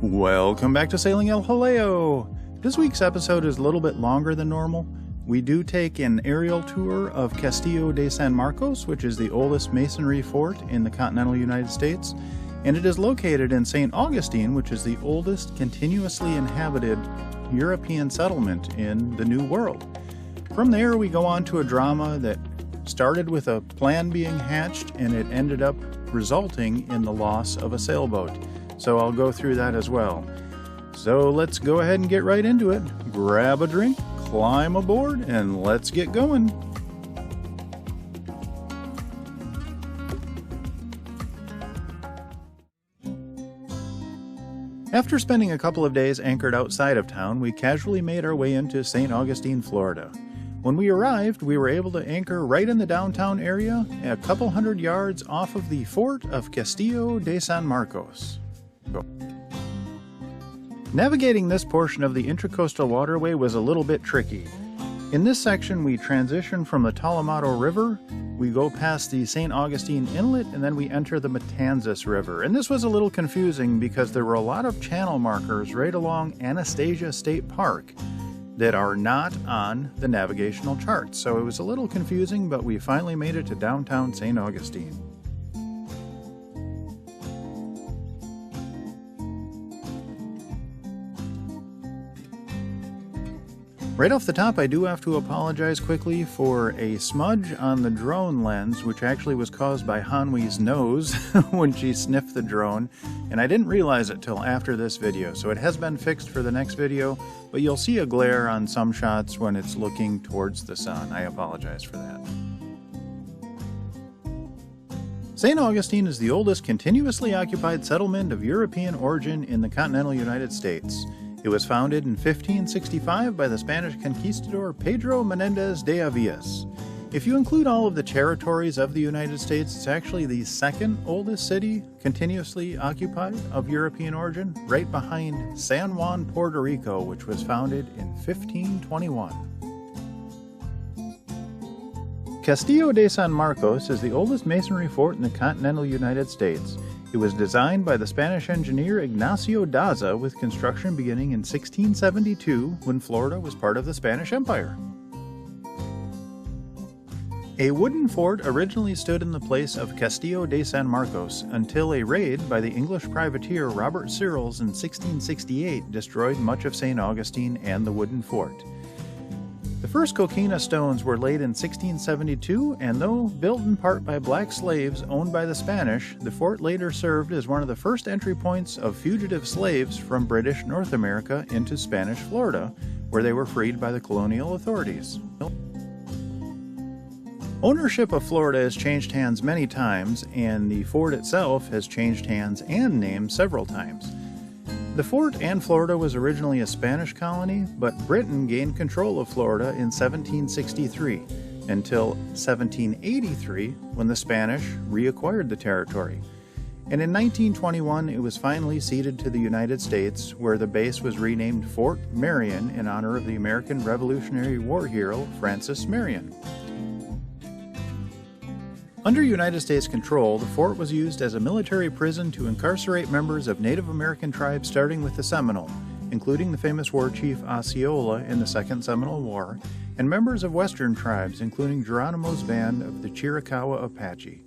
Welcome back to Sailing El Jaleo! This week's episode is a little bit longer than normal. We do take an aerial tour of Castillo de San Marcos, which is the oldest masonry fort in the continental United States, and it is located in St. Augustine, which is the oldest continuously inhabited European settlement in the New World. From there, we go on to a drama that started with a plan being hatched, and it ended up resulting in the loss of a sailboat. So I'll go through that as well. So let's go ahead and get right into it. Grab a drink, climb aboard, and let's get going. After spending a couple of days anchored outside of town, we casually made our way into St. Augustine, Florida. When we arrived, we were able to anchor right in the downtown area, a couple hundred yards off of the fort of Castillo de San Marcos. Navigating this portion of the intracoastal waterway was a little bit tricky. In this section, we transition from the Talamado River, we go past the St. Augustine Inlet, and then we enter the Matanzas River. And this was a little confusing because there were a lot of channel markers right along Anastasia State Park that are not on the navigational charts. So it was a little confusing, but we finally made it to downtown St. Augustine. Right off the top, I do have to apologize quickly for a smudge on the drone lens, which actually was caused by Hanwi's nose when she sniffed the drone, and I didn't realize it till after this video, so it has been fixed for the next video, but you'll see a glare on some shots when it's looking towards the sun. I apologize for that. St. Augustine is the oldest continuously occupied settlement of European origin in the continental United States. It was founded in 1565 by the Spanish conquistador Pedro Menendez de Avillas. If you include all of the territories of the United States, it's actually the second oldest city continuously occupied of European origin, right behind San Juan, Puerto Rico, which was founded in 1521. Castillo de San Marcos is the oldest masonry fort in the continental United States. It was designed by the Spanish engineer Ignacio Daza, with construction beginning in 1672 when Florida was part of the Spanish Empire. A wooden fort originally stood in the place of Castillo de San Marcos until a raid by the English privateer Robert Searles in 1668 destroyed much of St. Augustine and the wooden fort. The first coquina stones were laid in 1672, and though built in part by black slaves owned by the Spanish, the fort later served as one of the first entry points of fugitive slaves from British North America into Spanish Florida, where they were freed by the colonial authorities. Ownership of Florida has changed hands many times, and the fort itself has changed hands and name several times. The fort and Florida was originally a Spanish colony, but Britain gained control of Florida in 1763, until 1783 when the Spanish reacquired the territory. And in 1921 it was finally ceded to the United States, where the base was renamed Fort Marion in honor of the American Revolutionary War hero Francis Marion. Under United States control, the fort was used as a military prison to incarcerate members of Native American tribes starting with the Seminole, including the famous war chief Osceola in the Second Seminole War, and members of Western tribes, including Geronimo's band of the Chiricahua Apache.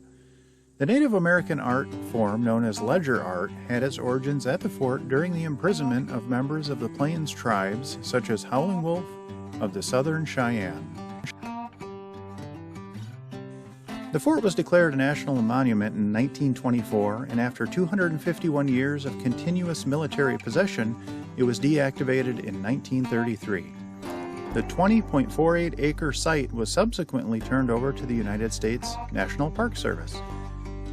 The Native American art form known as ledger art had its origins at the fort during the imprisonment of members of the Plains tribes, such as Howling Wolf of the Southern Cheyenne. The fort was declared a national monument in 1924, and after 251 years of continuous military possession, it was deactivated in 1933. The 20.48-acre site was subsequently turned over to the United States National Park Service.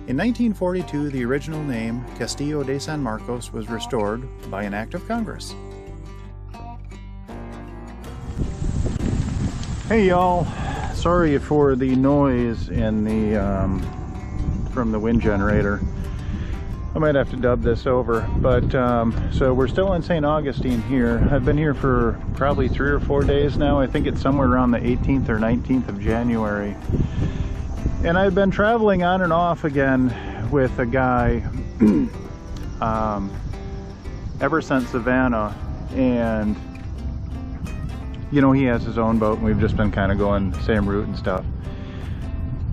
In 1942, the original name, Castillo de San Marcos, was restored by an act of Congress. Hey y'all! Sorry for the noise in the from the wind generator. I might have to dub this over, but so we're still in St. Augustine here. I've been here for probably 3 or 4 days now. I think it's somewhere around the 18th or 19th of January. And I've been traveling on and off again with a guy ever since Savannah, and you know, he has his own boat and we've just been kind of going the same route and stuff.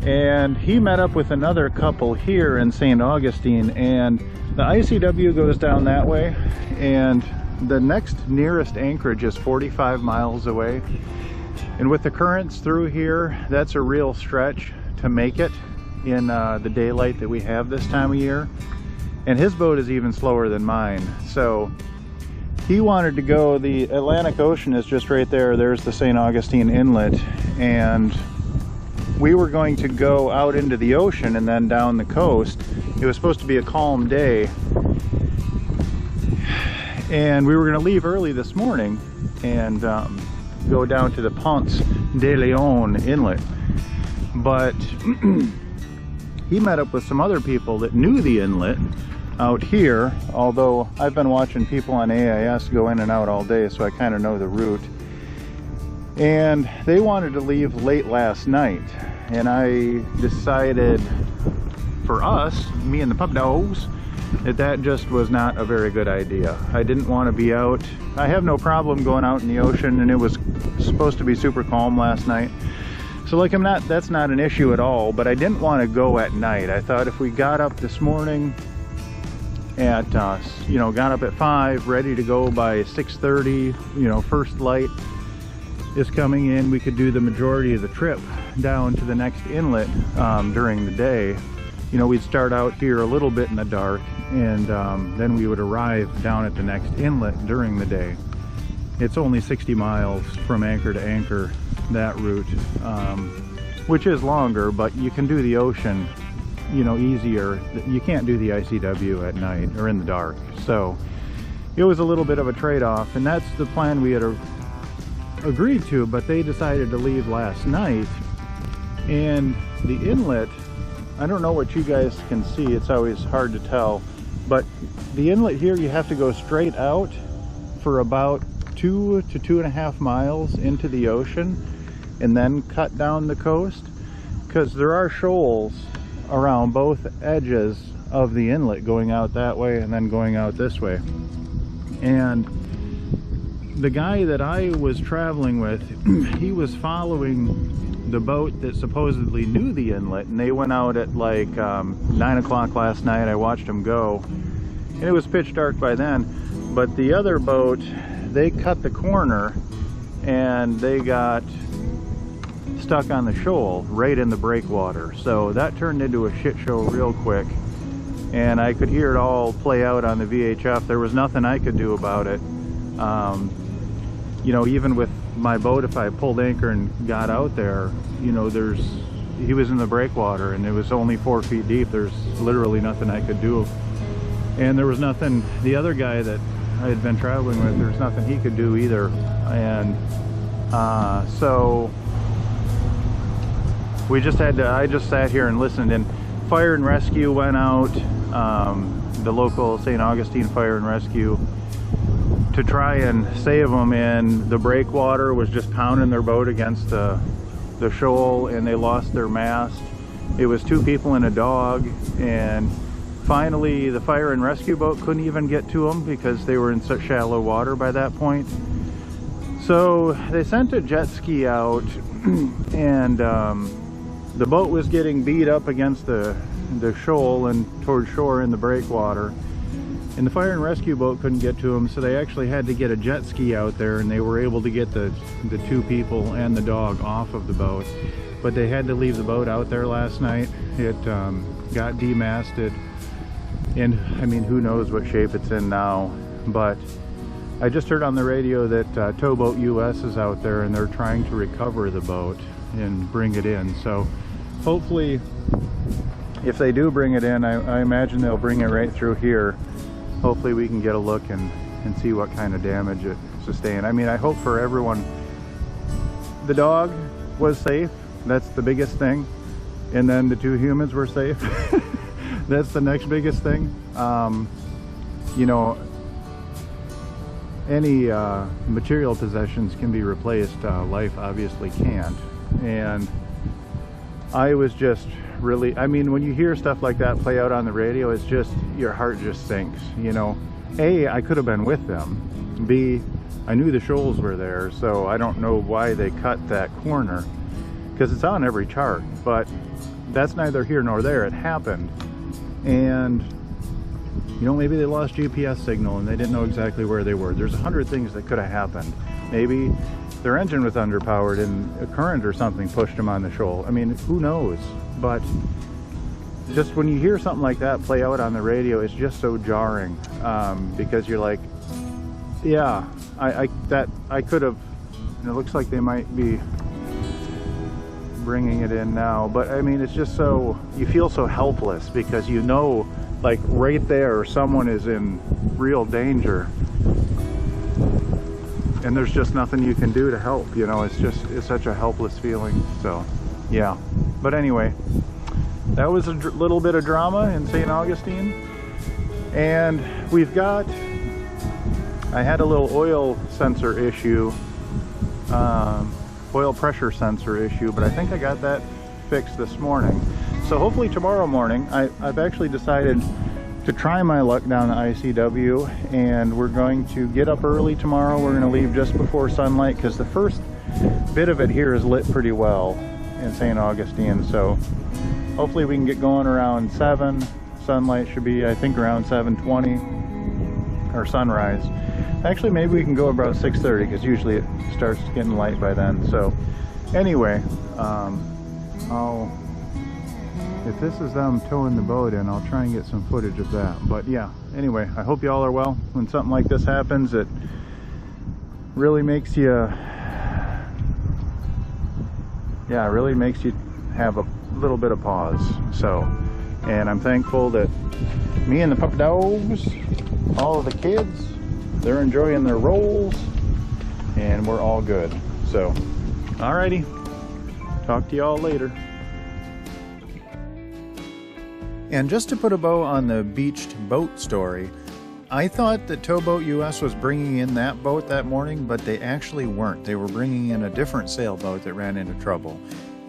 And he met up with another couple here in St. Augustine, and the ICW goes down that way, and the next nearest anchorage is 45 miles away. And with the currents through here, that's a real stretch to make it in the daylight that we have this time of year. And his boat is even slower than mine. So he wanted to go, the Atlantic Ocean is just right there. There's the St. Augustine Inlet. And we were going to go out into the ocean and then down the coast. It was supposed to be a calm day. And we were going to leave early this morning and go down to the Ponce de Leon Inlet. But he met up with some other people that knew the inlet out here, although I've been watching people on AIS go in and out all day, so I kind of know the route. And they wanted to leave late last night, and I decided for us, me and the pup dogs, that just was not a very good idea. I didn't want to be out. I have no problem going out in the ocean, and it was supposed to be super calm last night. So like, that's not an issue at all, but I didn't want to go at night. I thought if we got up this morning at, you know, got up at 5, ready to go by 6:30, you know, first light is coming in, we could do the majority of the trip down to the next inlet during the day. You know, we'd start out here a little bit in the dark, and then we would arrive down at the next inlet during the day. It's only 60 miles from anchor to anchor, that route, which is longer, but you can do the ocean, you know, easier. You can't do the ICW at night or in the dark. So it was a little bit of a trade-off, and that's the plan we had agreed to, but they decided to leave last night. And the inlet, I don't know what you guys can see, it's always hard to tell, but the inlet here, you have to go straight out for about 2 to 2.5 miles into the ocean and then cut down the coast, because there are shoals around both edges of the inlet, going out that way and then going out this way. And the guy that I was traveling with, he was following the boat that supposedly knew the inlet, and they went out at like 9 o'clock last night. I watched them go, and it was pitch dark by then. But the other boat, they cut the corner and they got stuck on the shoal right in the breakwater. So that turned into a shit show real quick, and I could hear it all play out on the VHF. There was nothing I could do about it. You know, even with my boat, if I pulled anchor and got out there, you know, he was in the breakwater and it was only 4 feet deep. There's literally nothing I could do. And there was nothing, the other guy that I had been traveling with, there's nothing he could do either. And so we just had to, I just sat here and listened, and fire and rescue went out, the local St. Augustine Fire and Rescue, to try and save them, and the breakwater was just pounding their boat against the shoal, and they lost their mast. It was 2 people and a dog, and finally the fire and rescue boat couldn't even get to them because they were in such shallow water by that point. So they sent a jet ski out, and the boat was getting beat up against the shoal and toward shore in the breakwater. And the fire and rescue boat couldn't get to them, so they actually had to get a jet ski out there, and they were able to get the 2 people and the dog off of the boat. But they had to leave the boat out there last night. It got demasted, and I mean, who knows what shape it's in now. But I just heard on the radio that Towboat US is out there, and they're trying to recover the boat and bring it in. So hopefully, if they do bring it in, I imagine they'll bring it right through here. Hopefully we can get a look and see what kind of damage it sustained. I mean, I hope for everyone. The dog was safe, that's the biggest thing, and then the 2 humans were safe. That's the next biggest thing. You know, any material possessions can be replaced, life obviously can't. And I was just really, I mean, when you hear stuff like that play out on the radio, it's just, your heart just sinks, you know. A, I could have been with them. B, I knew the shoals were there, so I don't know why they cut that corner, because it's on every chart, but that's neither here nor there. It happened, and you know, maybe they lost GPS signal and they didn't know exactly where they were. There's 100 things that could have happened. Maybe their engine was underpowered and a current or something pushed them on the shoal. I mean, who knows? But just when you hear something like that play out on the radio, it's just so jarring, because you're like, yeah, I could have, and it looks like they might be bringing it in now, but I mean, it's just so, you feel so helpless, because you know, like right there, someone is in real danger, and there's just nothing you can do to help, you know. It's just, it's such a helpless feeling. So yeah, but anyway, that was a little bit of drama in St. Augustine. And we've got, I had a little oil sensor issue, oil pressure sensor issue, but I think I got that fixed this morning. So hopefully tomorrow morning, I've actually decided to try my luck down the ICW, and we're going to get up early tomorrow. We're going to leave just before sunlight, because the first bit of it here is lit pretty well in St. Augustine. So hopefully we can get going around 7. Sunlight should be, I think, around 7:20, or sunrise. Actually, maybe we can go about 6:30, because usually it starts getting light by then. So anyway, if this is them towing the boat in, I'll try and get some footage of that. But yeah, anyway, I hope you all are well. When something like this happens, it really makes you, yeah, it really makes you have a little bit of pause. So, and I'm thankful that me and the puppy dogs, all of the kids, they're enjoying their rolls, and we're all good. So, alrighty, talk to y'all later. And just to put a bow on the beached boat story, I thought that Towboat US was bringing in that boat that morning, but they actually weren't. They were bringing in a different sailboat that ran into trouble.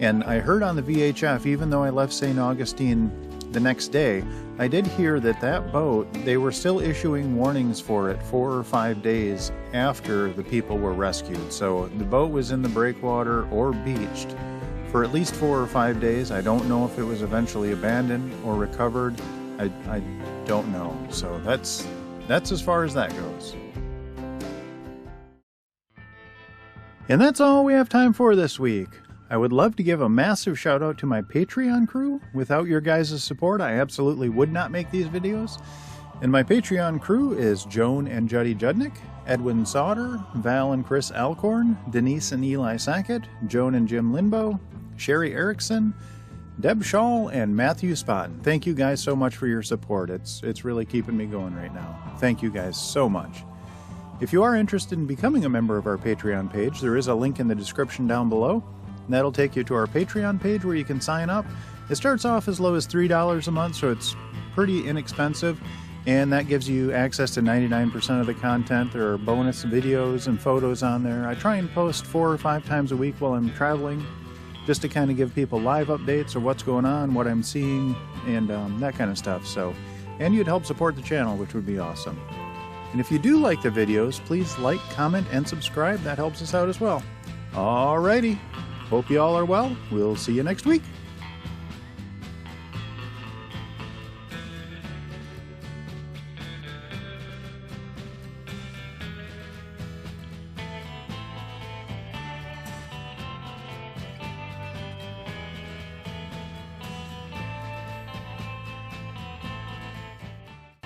And I heard on the VHF, even though I left St. Augustine the next day, I did hear that that boat, they were still issuing warnings for it 4 or 5 days after the people were rescued. So the boat was in the breakwater or beached for at least 4 or 5 days. I don't know if it was eventually abandoned or recovered. I don't know. So that's as far as that goes. And that's all we have time for this week. I would love to give a massive shout out to my Patreon crew. Without your guys' support, I absolutely would not make these videos. And my Patreon crew is Joan and Juddy Judnick, Edwin Sauter, Val and Chris Alcorn, Denise and Eli Sackett, Joan and Jim Linbow, Sherry Erickson, Deb Shaw, and Matthew Spotton. Thank you guys so much for your support. It's really keeping me going right now. Thank you guys so much. If you are interested in becoming a member of our Patreon page, there is a link in the description down below. And that'll take you to our Patreon page where you can sign up. It starts off as low as $3 a month, so it's pretty inexpensive. And that gives you access to 99% of the content. There are bonus videos and photos on there. I try and post 4 or 5 times a week while I'm traveling, just to kind of give people live updates of what's going on, what I'm seeing, and that kind of stuff. So, and you'd help support the channel, which would be awesome. And if you do like the videos, please like, comment, and subscribe. That helps us out as well. Alrighty. Hope you all are well. We'll see you next week.